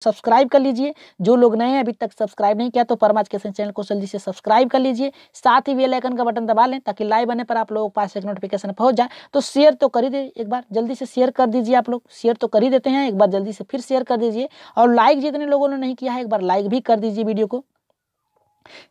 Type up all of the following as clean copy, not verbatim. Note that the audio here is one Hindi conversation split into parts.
सब्सक्राइब कर लीजिए। जो लोग नए हैं अभी तक सब्सक्राइब नहीं किया तो परमा एजुकेशन चैनल को जल्दी से सब्सक्राइब कर लीजिए, साथ ही बेल आइकन का बटन दबा लें ताकि लाइव आने पर आप लोगों के पास एक नोटिफिकेशन पहुंच जाए। तो शेयर तो कर ही दे, एक बार जल्दी से शेयर कर दीजिए। आप लोग शेयर तो कर ही देते हैं, एक बार जल्दी से फिर शेयर कर दीजिए। और लाइक जितने लोगों ने नहीं किया है एक बार लाइक भी कर दीजिए वीडियो को।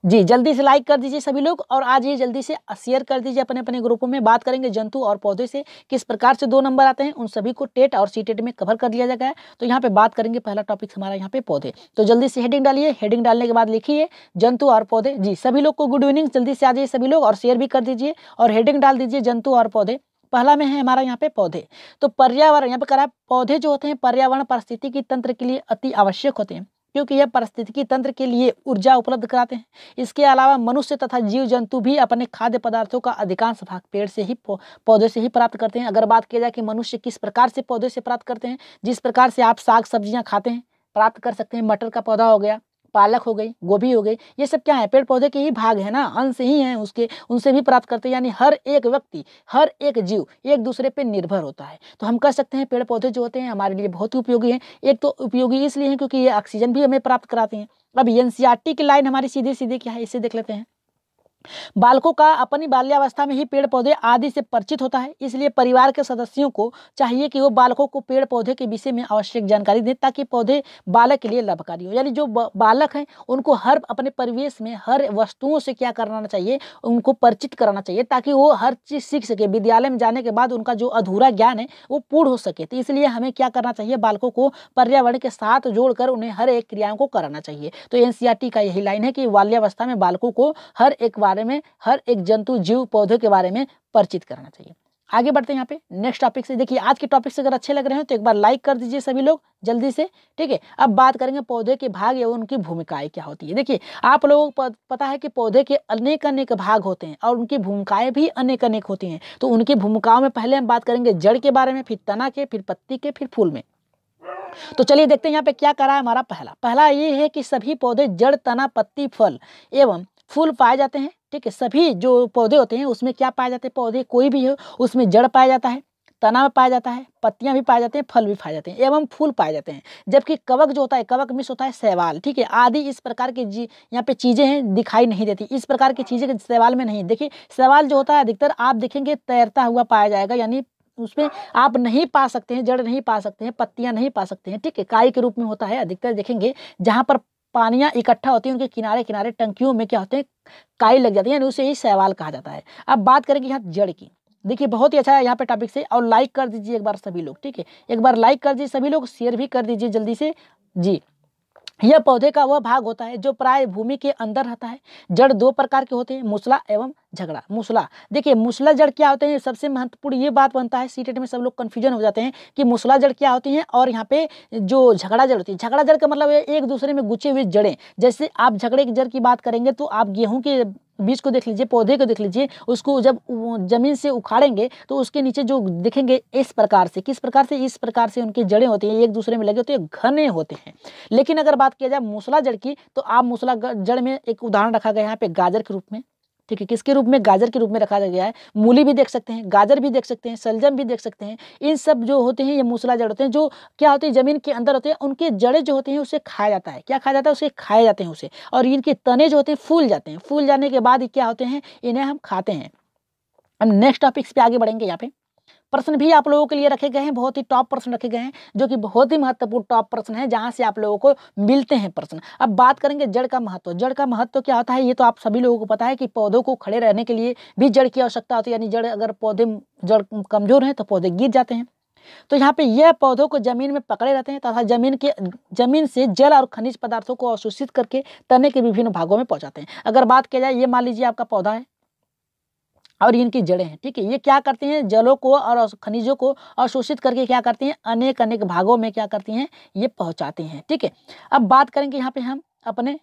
जी जल्दी से लाइक कर दीजिए सभी लोग, और आज ये जल्दी से शेयर कर दीजिए अपने अपने ग्रुपों में। बात करेंगे जंतु और पौधे से किस प्रकार से 2 नंबर आते हैं, उन सभी को टेट और सीटेट में कवर कर लिया जाएगा है। तो यहाँ पे बात करेंगे, पहला टॉपिक हमारा यहाँ पे पौधे। तो जल्दी से हेडिंग डालिए, हेडिंग डालने के बाद लिखिए जंतु और पौधे। जी सभी लोग को गुड इवनिंग, जल्दी से आ जाइए सभी लोग और शेयर भी कर दीजिए और हेडिंग डाल दीजिए जंतु और पौधे। पहला में है हमारा यहाँ पे पौधे। तो पर्यावरण यहाँ पे करा, पौधे जो होते हैं पर्यावरण पारिस्थितिकी तंत्र के लिए अति आवश्यक होते हैं, क्योंकि यह पारिस्थितिकी तंत्र के लिए ऊर्जा उपलब्ध कराते हैं। इसके अलावा मनुष्य तथा जीव जंतु भी अपने खाद्य पदार्थों का अधिकांश भाग पेड़ से ही पौधे से ही प्राप्त करते हैं। अगर बात की जाए कि मनुष्य किस प्रकार से पौधे से प्राप्त करते हैं, जिस प्रकार से आप साग सब्जियां खाते हैं प्राप्त कर सकते हैं। मटर का पौधा हो गया, पालक हो गई, गोभी हो गई, ये सब क्या है, पेड़ पौधे के ही भाग है ना, अंश ही हैं उसके, उनसे भी प्राप्त करते हैं। यानी हर एक व्यक्ति, हर एक जीव एक दूसरे पे निर्भर होता है। तो हम कह सकते हैं पेड़ पौधे जो होते हैं हमारे लिए बहुत ही उपयोगी हैं। एक तो उपयोगी इसलिए हैं क्योंकि ये ऑक्सीजन भी हमें प्राप्त कराते हैं। अब एनसीईआरटी की लाइन हमारी सीधे सीधे क्या है, इसे देख लेते हैं। बालकों का अपनी बाल्यावस्था में ही पेड़ पौधे आदि से परिचित होता है, इसलिए परिवार के सदस्यों को चाहिए कि वो बालकों को पेड़ पौधे के विषय में आवश्यक जानकारी दें ताकि पौधे बालक के लिए लाभकारी हो। यानी जो बालक हैं उनको हर अपने परिवेश में हर वस्तुओं से क्या करना चाहिए, उनको परिचित कराना चाहिए ताकि वो हर चीज़ सीख सके। विद्यालय में जाने के बाद उनका जो अधूरा ज्ञान है वो पूर्ण हो सके। तो इसलिए हमें क्या करना चाहिए, बालकों को पर्यावरण के साथ जोड़कर उन्हें हर एक क्रियाओं को कराना चाहिए। तो एनसीईआरटी का यही लाइन है कि बाल्यावस्था में बालकों को हर एक बारे में, हर एक जंतु जीव पौधे के बारे में परिचित कराना चाहिए। आगे बढ़ते हैं यहाँ पे नेक्स्ट टॉपिक से। देखिए आज के टॉपिक से अगर अच्छे लग रहे हैं तो एक बार लाइक कर दीजिए सभी लोग जल्दी से, ठीक है। अब बात करेंगे पौधे के भाग या उनकी भूमिकाएं क्या होती है। देखिए आप लोगों को पता है कि पौधे के अनेक अनेक भाग होते हैं और उनकी भूमिकाएं भी अनेक अनेक होती हैं। तो उनकी भूमिकाओं में पहले हम बात करेंगे जड़ के बारे में, फिर तना के, फिर पत्ती के, फिर फूल में। तो चलिए देखते हैं यहाँ पे क्या करा है हमारा। पहला ये है कि सभी पौधे जड़, तना, पत्ती, फल एवं फूल पाए जाते हैं, ठीक है। सभी जो पौधे होते हैं उसमें क्या पाए जाते हैं, पौधे कोई भी हो उसमें जड़ पाया जाता है, तना पाया जाता है, पत्तियां भी पाए जाते हैं, फल भी पाए जाते हैं एवं फूल पाए जाते हैं। जबकि कवक जो होता है, कवक मिस होता है शैवाल, ठीक है, आदि इस प्रकार की यहाँ पे चीजें हैं दिखाई नहीं देती। इस प्रकार की चीजें शैवाल में नहीं। देखिए शैवाल जो होता है अधिकतर आप देखेंगे तैरता हुआ पाया जाएगा, यानी उसमें आप नहीं पा सकते हैं, जड़ नहीं पा सकते हैं, पत्तियां नहीं पा सकते हैं, ठीक है। काई के रूप में होता है अधिकतर देखेंगे, जहां पर पानियां इकट्ठा होती हैं उनके किनारे किनारे टंकियों में क्या होते हैं, काई लग जाती है, यानी उसे ही शैवाल कहा जाता है। अब बात करेंगे यहाँ जड़ की। देखिए बहुत ही अच्छा है यहाँ पे टॉपिक से, और लाइक कर दीजिए एक बार सभी लोग, ठीक है। एक बार लाइक कर दीजिए सभी लोग, शेयर भी कर दीजिए जल्दी से। जी यह पौधे का वह भाग होता है जो प्राय भूमि के अंदर रहता है। जड़ 2 प्रकार के होते हैं, मूसला एवं झगड़ा। मूसला, देखिए मूसला जड़ क्या होते हैं, सबसे महत्वपूर्ण ये बात बनता है, सीटेट में सब लोग कंफ्यूजन हो जाते हैं कि मूसला जड़ क्या होती है और यहाँ पे जो झगड़ा जड़ होती है। झगड़ा जड़ का मतलब है एक दूसरे में गुच्छे हुए जड़ें। जैसे आप झगड़े की जड़ की बात करेंगे तो आप गेहूं के बीज को देख लीजिए, पौधे को देख लीजिए, उसको जब जमीन से उखाड़ेंगे तो उसके नीचे जो दिखेंगे इस प्रकार से, किस प्रकार से, इस प्रकार से उनकी जड़ें होती हैं, एक दूसरे में लगे होते हैं, घने होते हैं। लेकिन अगर बात किया जाए मूसला जड़ की तो आप मूसला जड़ में एक उदाहरण रखा गया है यहाँ पे गाजर के रूप में, ठीक है। किसके रूप में, गाजर के रूप में रखा गया है। मूली भी देख सकते हैं, गाजर भी देख सकते हैं, शलजम भी देख सकते हैं। इन सब जो होते हैं ये मूसला जड़ होते हैं, जो क्या होते हैं जमीन के अंदर होते हैं। उनके जड़ें जो होती हैं उसे खाया जाता है। क्या खाया जाता है, उसे खाए जाते हैं उसे। और इनके तने जो होते हैं फूल जाते हैं, फूल जाने के बाद क्या होते हैं, इन्हें हम खाते हैं। हम नेक्स्ट टॉपिक्स पे आगे बढ़ेंगे। यहाँ पे प्रश्न भी आप लोगों के लिए रखे गए हैं, बहुत ही टॉप प्रश्न रखे गए हैं, जो कि बहुत ही महत्वपूर्ण टॉप प्रश्न है, जहां से आप लोगों को मिलते हैं प्रश्न। अब बात करेंगे जड़ का महत्व। जड़ का महत्व क्या होता है, ये तो आप सभी लोगों को पता है कि पौधों को खड़े रहने के लिए भी जड़ की आवश्यकता होती है। यानी जड़ अगर पौधे जड़ कमजोर है तो पौधे गिर जाते हैं। तो यहाँ पे यह पौधों को जमीन में पकड़े रहते हैं तथा जमीन से जल और खनिज पदार्थों को अवशोषित करके तने के विभिन्न भागों में पहुंचाते हैं। अगर बात किया जाए, ये मान लीजिए आपका पौधा है और इनकी जड़ें हैं, ठीक है। ये क्या करती हैं, जलों को और खनिजों को अवशोषित करके क्या करती हैं, अनेक अनेक भागों में क्या करती हैं, ये पहुंचाती हैं, ठीक है। अब बात करेंगे यहाँ पे हम अपने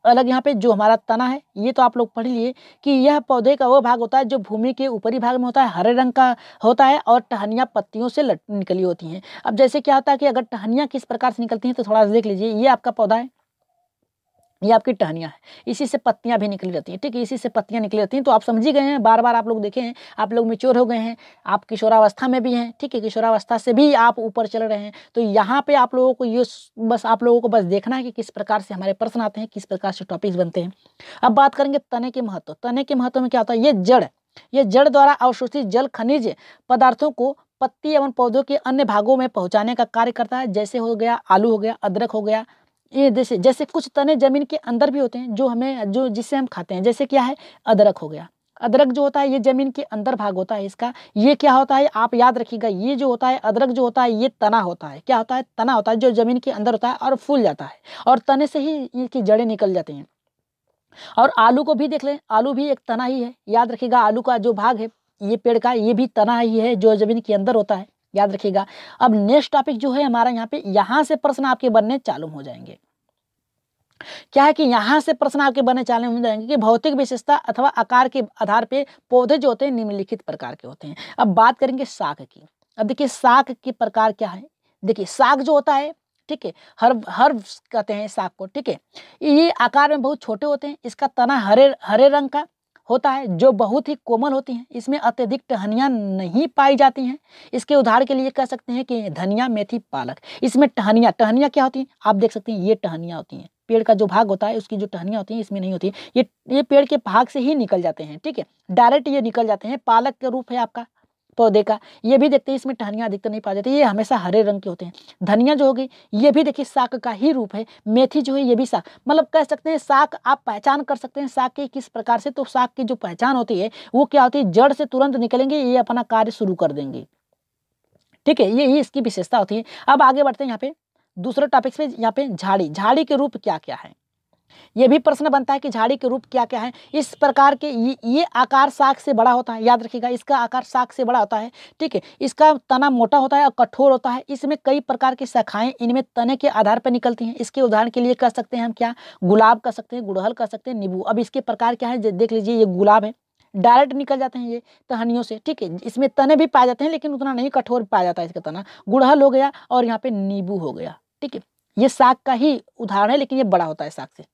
अलग, यहाँ पे जो हमारा तना है ये तो आप लोग पढ़ लिए कि यह पौधे का वो भाग होता है जो भूमि के ऊपरी भाग में होता है, हरे रंग का होता है और टहनियाँ पत्तियों से निकली होती हैं। अब जैसे क्या होता है कि अगर टहनियाँ किस प्रकार से निकलती हैं तो थोड़ा सा देख लीजिए। ये आपका पौधा है, ये आपकी टहनियाँ है, इसी से पत्तियाँ भी निकली रहती हैं, ठीक है, इसी से पत्तियाँ निकली रहती हैं। तो आप समझ ही गए हैं, बार बार आप लोग देखे हैं, आप लोग मैच्योर हो गए हैं, आप किशोरावस्था में भी हैं, ठीक है, किशोरावस्था से भी आप ऊपर चल रहे हैं। तो यहाँ पे आप लोगों को ये बस आप लोगों को बस देखना है कि किस प्रकार से हमारे प्रश्न आते हैं, किस प्रकार से टॉपिक्स बनते हैं। अब बात करेंगे तने के महत्व। तने के महत्व में क्या होता है, ये जड़ द्वारा अवशोषित जल खनिज पदार्थों को पत्ती एवं पौधों के अन्य भागों में पहुंचाने का कार्य करता है। जैसे हो गया आलू हो गया, अदरक हो गया, ये जैसे कुछ तने जमीन के अंदर भी होते हैं जो जिससे हम खाते हैं। जैसे क्या है, अदरक हो गया। अदरक जो होता है ये जमीन के अंदर भाग होता है इसका। ये क्या होता है, आप याद रखिएगा, ये जो होता है अदरक जो होता है ये तना होता है। क्या होता है, तना होता है, जो जमीन के अंदर होता है और फूल जाता है, और तने से ही इनकी जड़ें निकल जाती हैं। और आलू को भी देख लें, आलू भी एक तना ही है, याद रखिएगा, आलू का जो भाग है ये पेड़ का, ये भी तना ही है जो जमीन के अंदर होता है, याद रखिएगा। अब नेक्स्ट टॉपिक जो है हमारा यहाँ से प्रश्न आपके बनने चालू हो जाएंगे। क्या है कि यहाँ से प्रश्न आपके बनने चालू हो जाएंगे कि भौतिक विशेषता अथवा आकार के आधार पे पौधे जो होते हैं निम्नलिखित प्रकार के होते हैं। अब बात करेंगे साग की। अब देखिए साग के प्रकार क्या है। देखिए साग जो होता है, ठीक है, हर्ब कहते हैं साग को, ठीक है, ये आकार में बहुत छोटे होते हैं। इसका तना हरे रंग का होता है, जो बहुत ही कोमल होती हैं। इसमें अत्यधिक टहनियाँ नहीं पाई जाती हैं। इसके उदाहरण के लिए कह सकते हैं कि धनिया, मेथी, पालक। इसमें टहनियाँ क्या होती हैं, आप देख सकते हैं, ये टहनियाँ होती हैं। पेड़ का जो भाग होता है उसकी जो टहनियाँ होती हैं इसमें नहीं होती। ये पेड़ के भाग से ही निकल जाते हैं, ठीक है, डायरेक्ट ये निकल जाते हैं। पालक का रूप है आपका पौधे का, ये भी देखते हैं इसमें टहनियाँ अधिकतर नहीं पाई जाती, ये हमेशा हरे रंग के होते हैं। धनिया जो होगी ये भी देखिए साग का ही रूप है। मेथी जो है ये भी साग, मतलब कह सकते हैं साग आप पहचान कर सकते हैं साग की किस प्रकार से। तो साग की जो पहचान होती है वो क्या होती है, जड़ से तुरंत निकलेंगे, ये अपना कार्य शुरू कर देंगे, ठीक है, ये इसकी विशेषता होती है। अब आगे बढ़ते हैं यहाँ पे दूसरे टॉपिक पे। यहाँ पे झाड़ी के रूप क्या क्या है, ये भी प्रश्न बनता है कि झाड़ी के रूप क्या क्या है। इस प्रकार के ये आकार साग से बड़ा होता है, याद रखिएगा, इसका आकार साग से बड़ा होता है, ठीक है। इसका तना मोटा होता है और कठोर होता है। इसमें कई प्रकार की शाखाएं इनमें तने के आधार पर निकलती हैं। इसके उदाहरण के लिए कह सकते हैं हम क्या, गुलाब कह सकते हैं, गुड़हल कह सकते हैं, नींबू। अब इसके प्रकार क्या है, देख लीजिए, ये गुलाब है, डायरेक्ट निकल जाते हैं ये टहनियों से, ठीक है। इसमें तने भी पाए जाते हैं लेकिन उतना नहीं कठोर पाया जाता है इसका तना। गुड़हल हो गया और यहाँ पे नींबू हो गया, ठीक है। ये साग का ही उदाहरण है लेकिन ये बड़ा होता है साग से।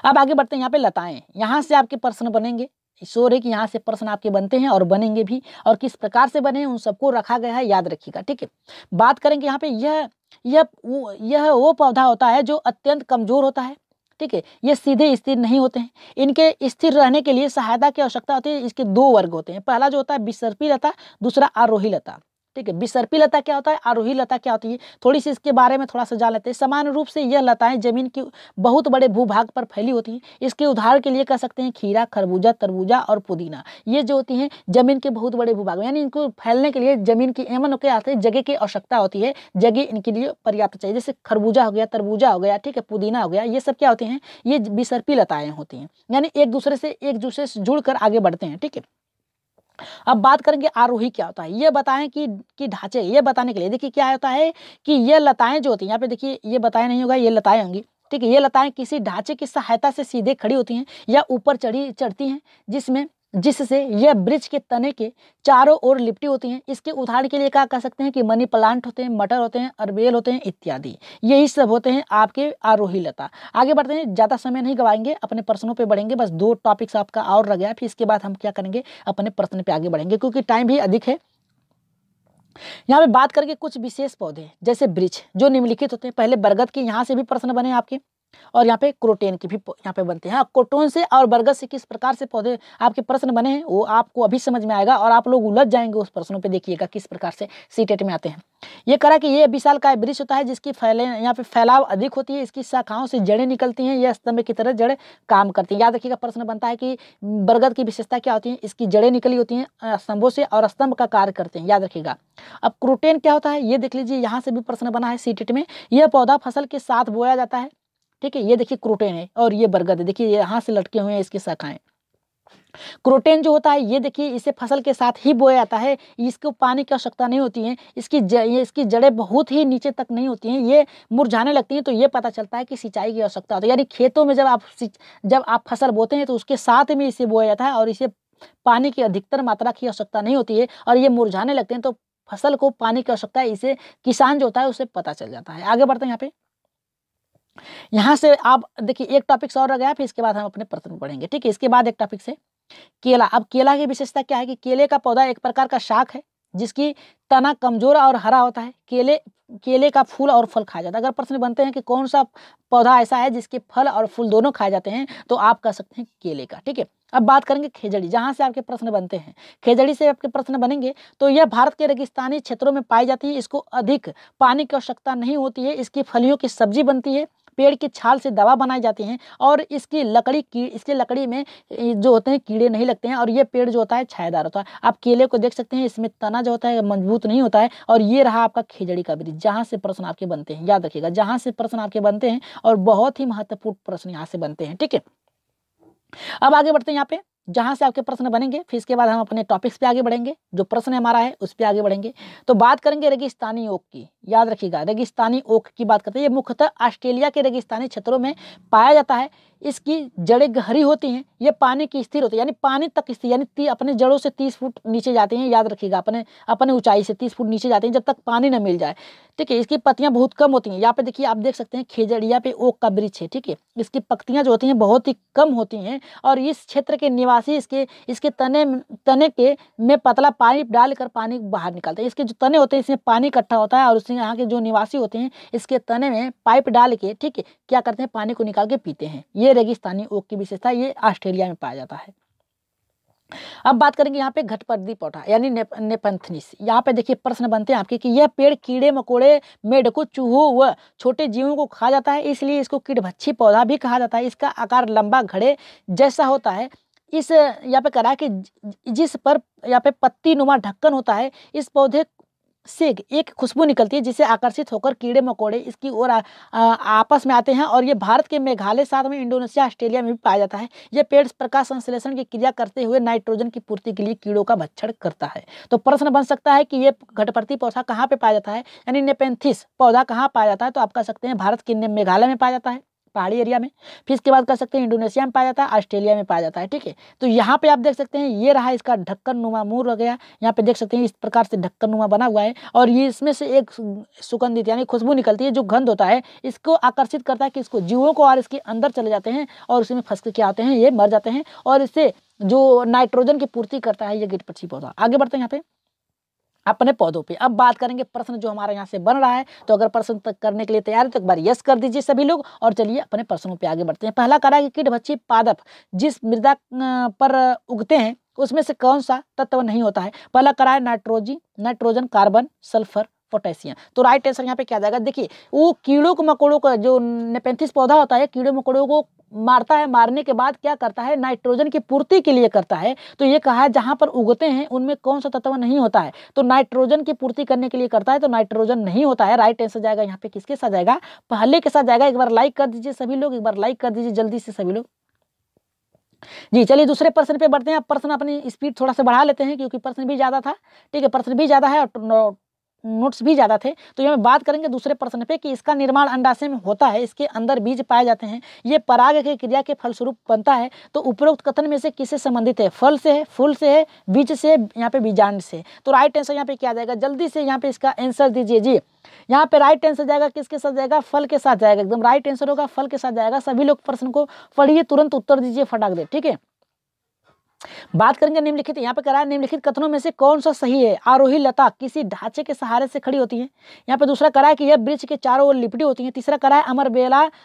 अब आगे बढ़ते हैं, यहाँ पे लताएं, यहाँ से आपके प्रश्न बनेंगे। ईश्वर है कि यहाँ से प्रश्न आपके बनते हैं और बनेंगे भी, और किस प्रकार से बने उन सबको रखा गया है, याद रखिएगा, ठीक है। बात करेंगे यहाँ पे यह वो पौधा होता है जो अत्यंत कमजोर होता है, ठीक है। ये सीधे स्थिर नहीं होते हैं। इनके स्थिर रहने के लिए सहायता की आवश्यकता होती है। इसके दो वर्ग होते हैं, पहला जो होता है विसर्पी लता, दूसरा आरोही लता, ठीक है। विसर्पी लता क्या होता है, आरोही लता क्या होती है, थोड़ी सी इसके बारे में थोड़ा सा जान लेते हैं। समान रूप से यह लताएं जमीन की बहुत बड़े भूभाग पर फैली होती हैं। इसके उदाहरण के लिए कह सकते हैं खीरा, खरबूजा, तरबूजा और पुदीना। ये जो होती हैं जमीन के बहुत बड़े भूभाग, यानी इनको फैलने के लिए जमीन की एवं के आते जगह की आवश्यकता होती है, जगह इनके लिए पर्याप्त चाहिए। जैसे खरबूजा हो गया, तरबूजा हो गया, ठीक है, पुदीना हो गया, ये सब क्या होते हैं, ये विसर्पी लताएं होती हैं, यानी एक दूसरे से जुड़कर आगे बढ़ते हैं, ठीक है। अब बात करेंगे आरोही क्या होता है, ये बताएं कि ढांचे, ये बताने के लिए देखिए क्या होता है कि ये लताएं जो होती हैं, यहाँ पे देखिए ये बताएं नहीं होगा, ये लताएं होंगी, ठीक है। ये लताएं किसी ढांचे की सहायता से सीधे खड़ी होती हैं या ऊपर चढ़ती हैं, जिससे यह वृक्ष के तने के चारों ओर लिपटी होती हैं। इसके उदाहरण के लिए क्या कह सकते हैं कि मनी प्लांट होते हैं, मटर होते हैं, अरबेल होते हैं इत्यादि। यही सब होते हैं आपके आरोही लता। आगे बढ़ते हैं, ज़्यादा समय नहीं गवाएंगे, अपने प्रश्नों पे बढ़ेंगे। बस 2 टॉपिक्स आपका और रह गया, फिर इसके बाद हम क्या करेंगे, अपने प्रश्न पे आगे बढ़ेंगे क्योंकि टाइम भी अधिक है। यहाँ पे बात करके कुछ विशेष पौधे जैसे वृक्ष जो निम्नलिखित होते हैं। पहले बरगद के यहाँ से भी प्रश्न बने आपके, और यहाँ पे क्रोटेन की भी यहाँ पे बनते हैं। क्रोटोन से और बरगद से किस प्रकार से पौधे आपके प्रश्न बने हैं वो आपको अभी समझ में आएगा और आप लोग उलझ जाएंगे उस प्रश्नों पे। देखिएगा किस प्रकार से सीटेट में आते हैं। ये करा कि ये विशाल काय वृक्ष होता है जिसकी यहाँ पे फैलाव अधिक होती है। इसकी शाखाओं से जड़ें निकलती हैं, यह स्तंभ की तरह जड़ें काम करती हैं। याद रखिएगा प्रश्न बनता है कि बरगद की विशेषता क्या होती है, इसकी जड़ें निकली होती हैं स्तंभों से और स्तंभ का कार्य करते हैं, याद रखिएगा। अब क्रोटेन क्या होता है ये देख लीजिए, यहाँ से भी प्रश्न बना है सीटेट में। यह पौधा फसल के साथ बोया जाता है, ठीक है। ये देखिए क्रोटेन है और ये बरगद है, देखिए यहाँ से लटके हुए हैं इसकी शाखाएं। क्रोटेन जो होता है ये देखिए इसे फसल के साथ ही बोया जाता है, इसको पानी की आवश्यकता नहीं होती है, इसकी जड़ें बहुत ही नीचे तक नहीं होती हैं, ये मुरझाने लगती हैं। तो ये पता चलता है कि सिंचाई की आवश्यकता होती है, यानी खेतों में जब आप फसल बोते हैं तो उसके साथ में इसे बोया जाता है और इसे पानी की अधिकतर मात्रा की आवश्यकता नहीं होती है और ये मुरझाने लगते हैं। तो फसल को पानी की आवश्यकता है, इसे किसान जो होता है उसे पता चल जाता है। आगे बढ़ते हैं यहाँ पे यहाँ से आप देखिए एक टॉपिक से और रह गया, फिर इसके बाद हम अपने प्रश्न पढ़ेंगे। ठीक है, इसके बाद एक टॉपिक से केला। अब केला की विशेषता क्या है कि केले का पौधा एक प्रकार का शाक है जिसकी तना कमजोर और हरा होता है। केले का फूल और फल खाया जाता है। अगर प्रश्न बनते हैं कि कौन सा पौधा ऐसा है जिसके फल और फूल दोनों खाए जाते हैं, तो आप कह सकते हैं केले का। ठीक है, अब बात करेंगे खेजड़ी, जहां से आपके प्रश्न बनते हैं। खेजड़ी से आपके प्रश्न बनेंगे तो यह भारत के रेगिस्तानी क्षेत्रों में पाई जाती है। इसको अधिक पानी की आवश्यकता नहीं होती है। इसकी फलियों की सब्जी बनती है, पेड़ की छाल से दवा बनाई जाती है और इसकी लकड़ी में जो होते हैं कीड़े नहीं लगते हैं और ये पेड़ जो होता है छायादार होता है। आप केले को देख सकते हैं, इसमें तना जो होता है मजबूत नहीं होता है। और ये रहा आपका खेजड़ी का वृक्ष, जहाँ से प्रश्न आपके बनते हैं। याद रखिएगा, जहाँ से प्रश्न आपके बनते हैं और बहुत ही महत्वपूर्ण प्रश्न यहाँ से बनते हैं। ठीक है, अब आगे बढ़ते हैं यहाँ पे, जहां से आपके प्रश्न बनेंगे। फिर इसके बाद हम अपने टॉपिक्स पे आगे बढ़ेंगे, जो प्रश्न हमारा है उस पे आगे बढ़ेंगे। तो बात करेंगे रेगिस्तानी ओक की। याद रखिएगा, रेगिस्तानी ओक की बात करते हैं। ये मुख्यतः ऑस्ट्रेलिया के रेगिस्तानी क्षेत्रों में पाया जाता है। इसकी जड़ें गहरी होती हैं, ये पानी की स्थिर होती है, यानी पानी तक स्थिर, यानी अपने जड़ों से 30 फुट नीचे जाती हैं। याद रखिएगा, अपने ऊंचाई से 30 फुट नीचे जाती हैं जब तक पानी न मिल जाए। ठीक है, इसकी पत्तियां बहुत कम होती हैं। यहाँ पे देखिए, आप देख सकते हैं खेजड़िया पे ओक का वृक्ष है। ठीक है, इसकी पत्तियां जो होती हैं बहुत ही कम होती हैं और इस क्षेत्र के निवासी इसके तने के में पतला पाइप डालकर पानी बाहर निकालते हैं। इसके जो तने होते हैं इसमें पानी इकट्ठा होता है और उसमें यहाँ के जो निवासी होते हैं इसके तने में पाइप डाल के, ठीक है, क्या करते हैं, पानी को निकाल के पीते हैं। ये रेगिस्तानी ओक की विशेषता, ये ऑस्ट्रेलिया में पाया जाता है। अब बात करेंगे यहाँ पे घटपर्दी पौधा यानी नेपंथनिस। यहाँ पे देखिए प्रश्न बनते हैं आपके कि यह पेड़ कीड़े मकोड़े, मेढकों, चूहों व छोटे जीवों को खा जाता है, इसलिए इसको कीटभक्षी पौधा भी कहा जाता है। इसका आकार लंबा घड़े जैसा होता है। इस यहाँ पे करा कि जिस पर यहाँ पे पत्ती नुमा ढक्कन होता है, इस पौधे से एक खुशबू निकलती है जिससे आकर्षित होकर कीड़े मकोड़े इसकी ओर आपस में आते हैं। और ये भारत के मेघालय, साथ में इंडोनेशिया, ऑस्ट्रेलिया में भी पाया जाता है। ये पेड़ प्रकाश संश्लेषण की क्रिया करते हुए नाइट्रोजन की पूर्ति के लिए कीड़ों का भक्षण करता है। तो प्रश्न बन सकता है कि ये घटपर्ती पौधा कहाँ पे पाया जाता है, यानी नेपेंथिस पौधा कहाँ पाया जाता है। तो आप कह सकते हैं भारत के मेघालय में पाया जाता है, पहाड़ी एरिया में। फिर इसके बाद कर सकते हैं इंडोनेशिया में पाया जाता है, ऑस्ट्रेलिया में पाया जाता है। ठीक है, तो यहाँ पे आप देख सकते हैं ये रहा इसका ढक्कन नुमा मुंह हो गया। यहाँ पे देख सकते हैं इस प्रकार से ढक्कन नुमा बना हुआ है और ये इसमें से एक सुगंधित यानी खुशबू निकलती है। जो गंध होता है इसको आकर्षित करता है कि इसको जीवों को और इसके अंदर चले जाते हैं और उसी में फंस के क्या होते हैं, ये मर जाते हैं और इससे जो नाइट्रोजन की पूर्ति करता है ये गिटपक्षी पौधा। आगे बढ़ते हैं यहाँ पे अपने पौधों पे। अब बात करेंगे प्रश्न जो हमारे यहाँ से बन रहा है। तो अगर प्रश्न तक करने के लिए तैयार है तो एक बार यस कर दीजिए सभी लोग और चलिए अपने प्रश्नों पे आगे बढ़ते हैं। पहला करा कि कीटभक्षी पादप जिस मृदा पर उगते हैं उसमें से कौन सा तत्व नहीं होता है। पहला करा है नाइट्रोजन, कार्बन, सल्फर, पोटेशियम। तो राइट आंसर यहाँ पे क्या जाएगा, देखिए वो कीड़ों मकोड़ों का जो नेपेंथिस पौधा होता है कीड़े मकोड़ों को मारता है, मारने के बाद क्या करता है, नाइट्रोजन की पूर्ति के लिए करता है। तो ये कहा है जहां पर उगते हैं उनमें कौन सा तत्व नहीं होता है, तो नाइट्रोजन की पूर्ति करने के लिए करता है, तो नाइट्रोजन नहीं होता है। राइट आंसर जाएगा यहाँ पे किसके साथ जाएगा, पहले के साथ जाएगा। एक बार लाइक कर दीजिए सभी लोग, एक बार लाइक कर दीजिए जल्दी से सभी लोग जी। चलिए दूसरे प्रश्न पे बढ़ते हैं। अब प्रश्न अपनी स्पीड थोड़ा सा बढ़ा लेते हैं क्योंकि प्रश्न भी ज्यादा था। ठीक है, प्रश्न भी ज्यादा है और नोट्स भी ज्यादा थे। तो यहाँ बात करेंगे दूसरे प्रश्न पे कि इसका निर्माण अंडाशय में होता है, इसके अंदर बीज पाए जाते हैं, ये पराग की क्रिया के फलस्वरूप बनता है। तो उपरोक्त कथन में से किससे संबंधित है, फल से है, फूल से है, बीज से, यहाँ पे बीजांड से। तो राइट आंसर यहाँ पे क्या जाएगा, जल्दी से यहाँ पे इसका आंसर दीजिए जी। यहाँ पे राइट आंसर जाएगा किसके साथ जाएगा, फल के साथ जाएगा। एकदम राइट आंसर होगा, फल के साथ जाएगा। सभी लोग प्रश्न को पढ़िए, तुरंत उत्तर दीजिए फटाक दे। ठीक है, बात करेंगे निम्नलिखित, यहाँ पे कह रहा है निम्नलिखित कथनों में से कौन सा सही है। आरोही लता किसी ढांचे के सहारे से खड़ी होती है। यहाँ पे दूसरा कह रहा है कि यह वृक्ष के चारों ओर लिपटी होती है। तीसरा कह रहा है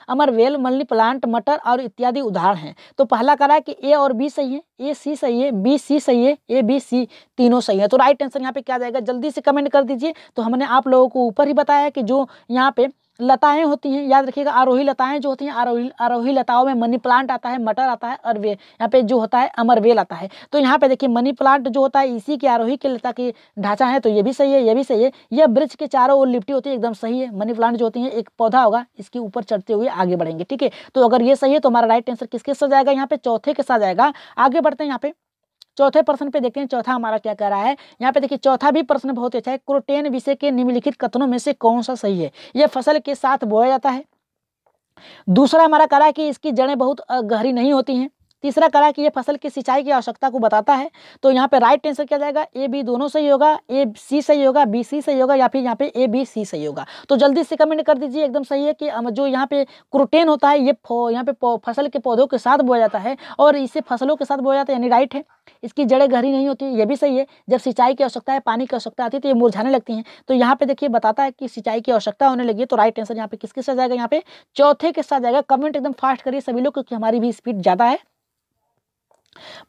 अमरवेल, मल्ली प्लांट, मटर और इत्यादि उदाहरण हैं। तो पहला कह रहा है कि ए और बी सही है, ए सी सही है, बी सी सही है, ए बी सी तीनों सही है। तो राइट आंसर यहाँ पे क्या जाएगा, जल्दी से कमेंट कर दीजिए। तो हमने आप लोगों को ऊपर ही बताया है कि जो यहाँ पे लताएं होती हैं, याद रखिएगा आरोही लताएं जो होती हैं, आरोही लताओं में मनी प्लांट आता है, मटर आता है और वे यहाँ पे जो होता है अमरवेल आता है। तो यहाँ पे देखिए मनी प्लांट जो होता है इसी की आरोही के लता की ढांचा है, तो ये भी सही है, ये भी सही है। यह वृक्ष के चारों ओर लिपटी होती है, एकदम सही है। मनी प्लांट जो होती है एक पौधा होगा, इसके ऊपर चढ़ते हुए आगे बढ़ेंगे। ठीक है, तो अगर ये सही है तो हमारा राइट आंसर किसके साथ जाएगा, यहाँ पे चौथे के साथ जाएगा। आगे बढ़ते हैं यहाँ पे चौथे प्रश्न पे देखते हैं। चौथा हमारा क्या कह रहा है, यहाँ पे देखिए चौथा भी प्रश्न बहुत अच्छा है। क्रोटेन विषय के निम्नलिखित कथनों में से कौन सा सही है। यह फसल के साथ बोया जाता है। दूसरा हमारा कह रहा है कि इसकी जड़ें बहुत गहरी नहीं होती हैं। तीसरा करा है कि ये फसल की सिंचाई की आवश्यकता को बताता है। तो यहाँ पे राइट आंसर क्या जाएगा, ए बी दोनों सही होगा, ए सी सही होगा, बी सी सही होगा, या फिर यहाँ पे ए बी सी सही होगा। तो जल्दी से कमेंट कर दीजिए, एकदम सही है कि जो यहाँ पे क्रोटेन होता है ये यहाँ पे फसल के पौधों के साथ बोया जाता है और इसे फसलों के साथ बोया जाता है, यानी राइट है। इसकी जड़ें गहरी नहीं होती, ये भी सही है। जब सिंचाई की आवश्यकता है, पानी की आवश्यकता आती है तो ये मुरझाने लगती हैं। तो यहाँ पे देखिए बताता है कि सिंचाई की आवश्यकता होने लगी है। तो राइट आंसर यहाँ पे किसके साथ जाएगा, यहाँ पे चौथे के साथ जाएगा। कमेंट एकदम फास्ट करिए सभी लोग, क्योंकि हमारी भी स्पीड ज्यादा है।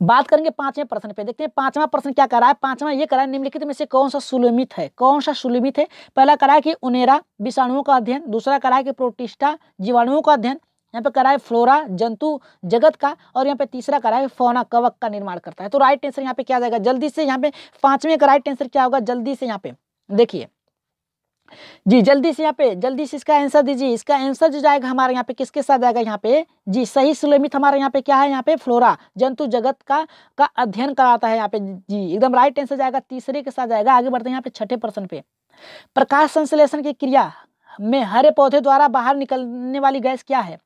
बात करेंगे पांचवें प्रश्न पे। देखते हैं पांचवा प्रश्न क्या करा है। पांचवा ये करा है, निम्नलिखित में से कौन सा सुलेमित है, कौन सा सुलेमित है। पहला करा है कि उनेरा विषाणुओं का अध्ययन, दूसरा करा है कि प्रोटिस्टा जीवाणुओं का अध्ययन, यहाँ पे करा है फ्लोरा जंतु जगत का, और यहाँ पे तीसरा करा है फौना कवक का निर्माण करता है। तो राइट आंसर यहाँ पे क्या जाएगा, जल्दी से यहाँ पे पांचवें का राइट आंसर क्या होगा, जल्दी से यहाँ पे देखिए जी, जल्दी से यहाँ पे जल्दी से इसका आंसर दीजिए। इसका आंसर जो जाएगा हमारे यहाँ पे किसके साथ जाएगा, यहाँ पे जी सही सुलेमित हमारे यहाँ पे क्या है, यहाँ पे फ्लोरा जंतु जगत का अध्ययन कराता है यहाँ पे जी, एकदम राइट आंसर जाएगा, तीसरे के साथ जाएगा। आगे बढ़ते हैं यहाँ पे छठे प्रश्न पे। प्रकाश संश्लेषण की क्रिया में हरे पौधे द्वारा बाहर निकलने वाली गैस क्या है,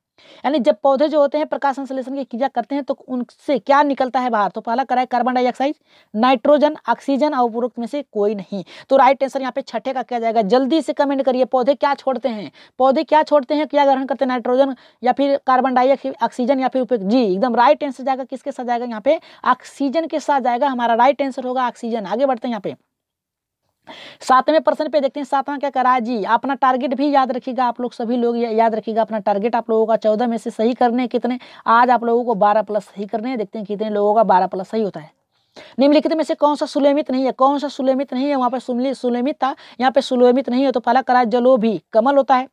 यानी जब पौधे जो होते हैं प्रकाश संश्लेषण की क्रिया करते हैं तो उनसे क्या निकलता है बाहर। तो पहला करा है कार्बन डाइऑक्साइड, नाइट्रोजन, ऑक्सीजन और उपरोक्त में से कोई नहीं। तो राइट आंसर यहाँ पे छठे का क्या जाएगा, जल्दी से कमेंट करिए। पौधे क्या छोड़ते हैं, पौधे क्या छोड़ते हैं, क्या ग्रहण करते हैं, नाइट्रोजन या फिर कार्बन डाइऑक्साइड, ऑक्सीजन या फिर उपरोक्त। जी एकदम राइट आंसर जाएगा, किसके साथ जाएगा, यहाँ पे ऑक्सीजन के साथ जाएगा। हमारा राइट आंसर होगा ऑक्सीजन। आगे बढ़ते हैं यहाँ पे सातवें प्रश्न पे देखते हैं। सातवां क्या करा है जी, अपना टारगेट भी याद रखिएगा, आप लोग सभी लोग याद रखिएगा अपना टारगेट। आप लोगों का 14 में से सही करने कितने, आज आप लोगों को 12 प्लस सही करने हैं। देखते हैं कितने लोगों का 12 प्लस सही होता है। निम्नलिखित में से कौन सा सुलेमित नहीं है, कौन सा सुलेमित नहीं है, वहां पे सुलेमित था, यहाँ पे सुलेमित नहीं है। तो पहला करा जलोभी कमल होता है,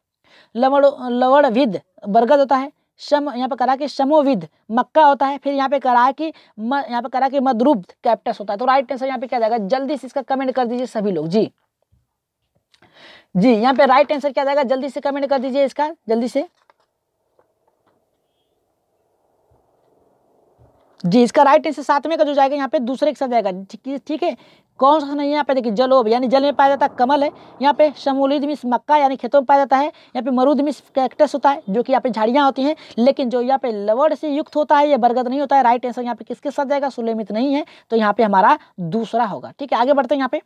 लवणविद बरगद होता है, यहाँ पे करा कि शमोविद मक्का होता है, फिर यहाँ पे करा कि मधुरुब्ध कैप्टस होता है। तो राइट आंसर यहाँ पे क्या जाएगा, जल्दी से इसका कमेंट कर दीजिए सभी लोग। जी यहाँ पे राइट आंसर क्या जाएगा, जल्दी से कमेंट कर दीजिए इसका, जल्दी से जी। इसका राइट आंसर सातवें का जो जाएगा यहाँ पे दूसरे के साथ जाएगा। ठीक है, कौन सा नहीं है यहाँ पे देखिए, जलोब यानी जल में पाया जाता है कमल है, यहाँ पे शमूलिद मिस मक्का यानी खेतों में पाया जाता है, यहाँ पे मरुद मिस कैक्टस होता है जो कि यहाँ पे झाड़ियाँ होती हैं, लेकिन जो यहाँ पे लवण से युक्त होता है ये बरगद नहीं होता है। राइट आंसर यहाँ पे किसके साथ जाएगा, सुलेमित नहीं है, तो यहाँ पे हमारा दूसरा होगा। ठीक है, आगे बढ़ते हैं यहाँ पे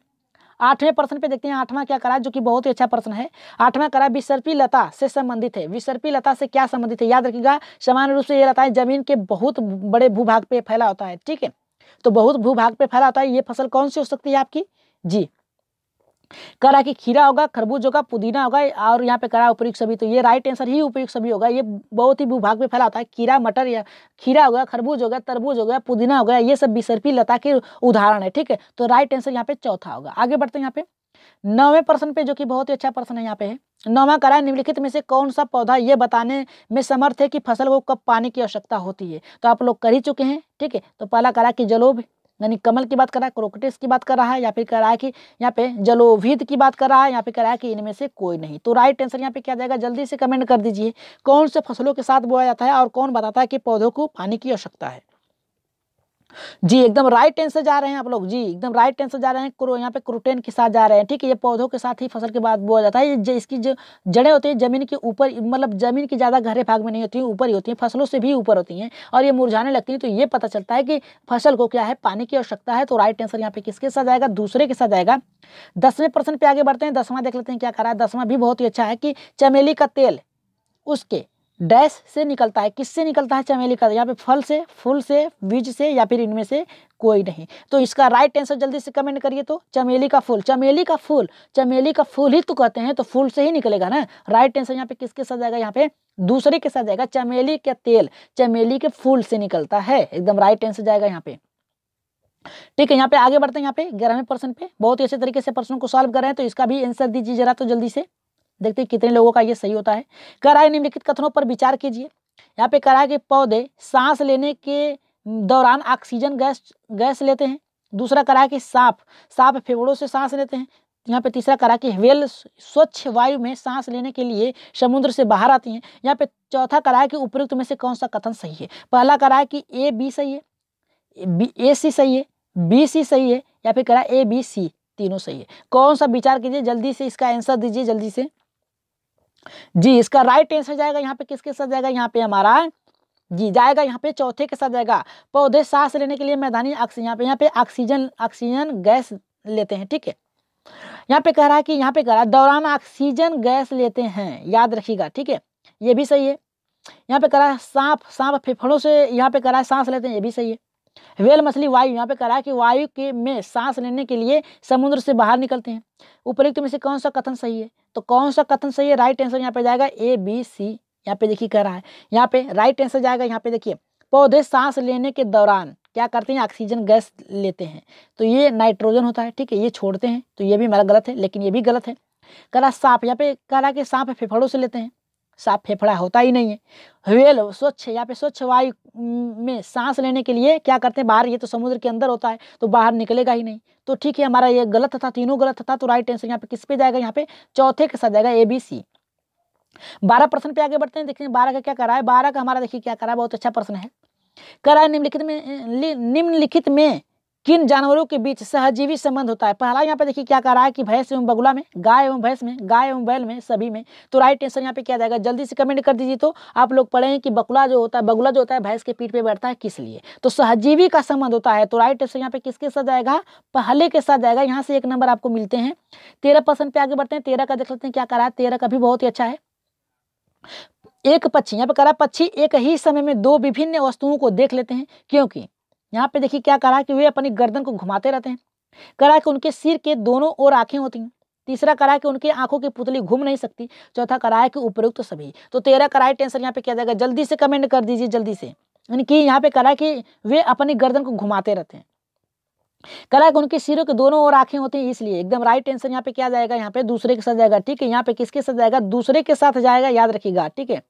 आठवें प्रश्न पे देखते हैं। आठवां क्या करा, जो कि बहुत ही अच्छा प्रश्न है। आठवां करा विसर्पी लता से संबंधित है। विसर्पी लता से क्या संबंधित है, याद रखिएगा सामान्य रूप से ये लता है जमीन के बहुत बड़े भूभाग पे फैला होता है। ठीक है, तो बहुत भूभाग पे फैला होता है। ये फसल कौन सी हो सकती है आपकी जी, करा कि खीरा होगा, खरबूज होगा, पुदीना होगा, और यहाँ पे करा उपयुक्त सभी। तो ये राइट आंसर ही उपयुक्त सभी होगा। ये बहुत ही भूभाग में फैला होता है। खीरा मटर या खीरा हो गया, खरबूज हो गया, तरबूज हो गया, पुदीना हो गया, ये सब विसर्पी लता के उदाहरण है। ठीक है, तो राइट आंसर यहाँ पे चौथा होगा। आगे बढ़ते हैं यहाँ पे नौवें प्रश्न पे, जो कि बहुत ही अच्छा प्रश्न है यहाँ पे है। नौवां करा निम्नलिखित में से कौन सा पौधा ये बताने में समर्थ है कि फसल को कब पानी की आवश्यकता होती है। तो आप लोग कर ही चुके हैं। ठीक है, तो पहला करा कि जलोब यानी कमल की बात कर रहा है, क्रोकटिस की बात कर रहा है, या फिर कर रहा है कि यहाँ पे जलोभिद की बात कर रहा है, यहाँ पे कर रहा है कि इनमें से कोई नहीं। तो राइट आंसर यहाँ पे क्या जाएगा, जल्दी से कमेंट कर दीजिए कौन से फसलों के साथ बोया जाता है और कौन बताता है कि पौधों को पानी की आवश्यकता है। जी एकदम राइट आंसर जा रहे हैं आप लोग। जी एकदम राइट आंसर जा रहे हैं, यहाँ पे क्रोटेन के साथ जा रहे हैं। ठीक है, ये पौधों के साथ ही फसल के बाद बोया जाता है। ये इसकी जो जड़ें होती हैं जमीन के ऊपर, मतलब जमीन के ज्यादा गहरे भाग में नहीं होती हैं, ऊपर ही होती हैं, फसलों से भी ऊपर होती हैं, और ये मुरझाने लगती हैं। तो ये पता चलता है कि फसल को क्या है, पानी की आवश्यकता है। तो राइट आंसर यहाँ पे किसके साथ जाएगा, दूसरे के साथ जाएगा। 10वें प्रश्न पे आगे बढ़ते हैं। 10वां देख लेते हैं क्या करा है। 10वां भी बहुत ही अच्छा है कि चमेली का तेल उसके डैश से निकलता है, किससे निकलता है चमेली का, यहाँ पे फल से, फूल से, बीज से, या फिर इनमें से कोई नहीं। तो इसका राइट आंसर जल्दी से कमेंट करिए। तो चमेली का फूल, चमेली का फूल, चमेली का फूल ही तो कहते हैं, तो फूल से ही निकलेगा ना। राइट आंसर यहाँ पे किसके साथ जाएगा, यहाँ पे दूसरे के साथ जाएगा। चमेली का तेल चमेली के फूल से निकलता है, एकदम राइट आंसर जाएगा यहाँ पे। ठीक है, यहाँ पे आगे बढ़ते हैं। यहाँ पे 11वें प्रश्न पे बहुत ही अच्छे तरीके से प्रश्नों को सॉल्व कर रहे हैं, तो इसका भी आंसर दीजिए जरा, तो जल्दी से देखते हैं कितने लोगों का ये सही होता है। करा है निम्नलिखित कथनों पर विचार कीजिए। यहाँ पे करा है कि पौधे सांस लेने के दौरान ऑक्सीजन गैस लेते हैं। दूसरा करा है कि सांप फेफड़ों से सांस लेते हैं। यहाँ पे तीसरा करा कि व्हेल स्वच्छ वायु में सांस लेने के लिए समुद्र से बाहर आती हैं। यहाँ पे चौथा करा है कि उपयुक्त में से कौन सा कथन सही है। पहला करा है कि ए बी सही है, ए सी सही है, बी सी सही है, या फिर करा ए बी सी तीनों सही है। कौन सा विचार कीजिए, जल्दी से इसका आंसर दीजिए जल्दी से। जी इसका राइट आंसर जाएगा यहाँ पे किसके साथ जाएगा, यहाँ पे हमारा जी जाएगा यहाँ पे चौथे के साथ जाएगा। पौधे सांस लेने के लिए मैदानी ऑक्सीजन, यहाँ पे ऑक्सीजन गैस लेते हैं, ठीक है। यहाँ पे कह रहा है कि यहाँ पे कह रहा है दौरान ऑक्सीजन गैस लेते हैं, याद रखिएगा, ठीक है, ये भी सही है। यहाँ पे कह रहा है सांप फेफड़ों से यहाँ पे कह रहा है सांस लेते हैं, ये भी सही है। व्हेल मछली वायु, यहाँ पे कह रहा है कि वायु के में सांस लेने के लिए समुद्र से बाहर निकलते हैं। उपरोक्त में से कौन सा कथन सही है? तो कौन सा कथन सही है? राइट आंसर यहाँ पे जाएगा ABC। यहाँ पे देखिए कह रहा है, यहाँ पे राइट आंसर जाएगा, यहाँ पे देखिए पौधे सांस लेने के दौरान क्या करते हैं? ऑक्सीजन गैस लेते हैं, तो ये नाइट्रोजन होता है, ठीक है, ये छोड़ते हैं, तो ये भी हमारा गलत है, लेकिन ये भी गलत है। कह रहा सांप, यहाँ पे कह रहा कि सांप फेफड़ों से लेते हैं, सांप फेफड़ा होता ही नहीं है। व्हेल स्वच्छ, यहाँ पे स्वच्छ वायु में सांस लेने के लिए क्या करते हैं? बाहर, ये तो समुद्र के अंदर होता है, तो बाहर निकलेगा ही नहीं, तो ठीक है, हमारा ये गलत था, तीनों गलत था, तो राइट आंसर यहाँ पे किस पे जाएगा? यहाँ पे चौथे के साथ जाएगा, ABC। 12 प्रश्न पे आगे बढ़ते हैं, देखिए 12 का क्या करा है। 12 का हमारा देखिए क्या करा है, बहुत अच्छा प्रश्न है। करा है निम्नलिखित में किन जानवरों के बीच सहजीवी संबंध होता है? पहला यहाँ पे देखिए क्या कह रहा है कि भैंस एवं बगुला में, गाय एवं भैंस में, गाय एवं बैल में, सभी में, तो राइट आंसर यहाँ पे क्या जाएगा? जल्दी से कमेंट कर दीजिए। तो आप लोग पढ़ें कि बगुला जो होता है भैंस के पीठ पे बैठता है, किस लिए? तो सहजीवी का संबंध होता है, तो राइट आंसर यहाँ पे किसके साथ जाएगा? पहले के साथ जाएगा। यहाँ से 1 नंबर आपको मिलते हैं। 13 प्रश्न पे आगे बढ़ते हैं। 13 का देख लेते हैं क्या कह रहा है। 13 का भी बहुत ही अच्छा है। एक पक्षी, यहाँ पे कह रहा है पक्षी एक ही समय में 2 विभिन्न वस्तुओं को देख लेते हैं, क्योंकि यहाँ पे देखिए क्या कह रहा है कि वे अपनी गर्दन को घुमाते रहते हैं। कह रहा है कि उनके सिर के दोनों ओर आंखें होती हैं। तीसरा कह रहा है कि उनकी आंखों की पुतली घूम नहीं सकती। चौथा कह रहा है कि उपयुक्त सभी। तो 13 का राइट आंसर यहाँ पे क्या जाएगा? जल्दी से कमेंट कर दीजिए, जल्दी से। यानी कि यहाँ पे कह रहा है कि वे अपनी गर्दन को घुमाते रहते हैं। कह रहा है कि उनके सिरों के दोनों ओर आंखें होती हैं, इसलिए एकदम राइट आंसर यहाँ पे क्या जाएगा? यहाँ पे दूसरे के साथ जाएगा, ठीक है। यहाँ पे किसके साथ जाएगा? दूसरे के साथ जाएगा, याद रखिएगा, ठीक है।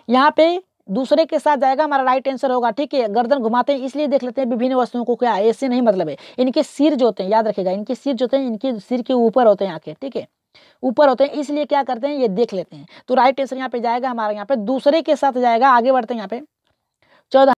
यहाँ पे दूसरे के साथ जाएगा, हमारा राइट आंसर होगा, ठीक है। गर्दन घुमाते हैं इसलिए देख लेते हैं विभिन्न वस्तुओं को, क्या ऐसे नहीं मतलब है। इनके सिर जो होते हैं, याद रखिएगा, इनके सिर जो होते हैं, इनके सिर के ऊपर होते हैं आंखें, ठीक है, ऊपर होते हैं, इसलिए क्या करते हैं? ये देख लेते हैं। तो राइट आंसर यहाँ पे जाएगा हमारा, यहाँ पे दूसरे के साथ जाएगा। आगे बढ़ते हैं यहाँ पे 14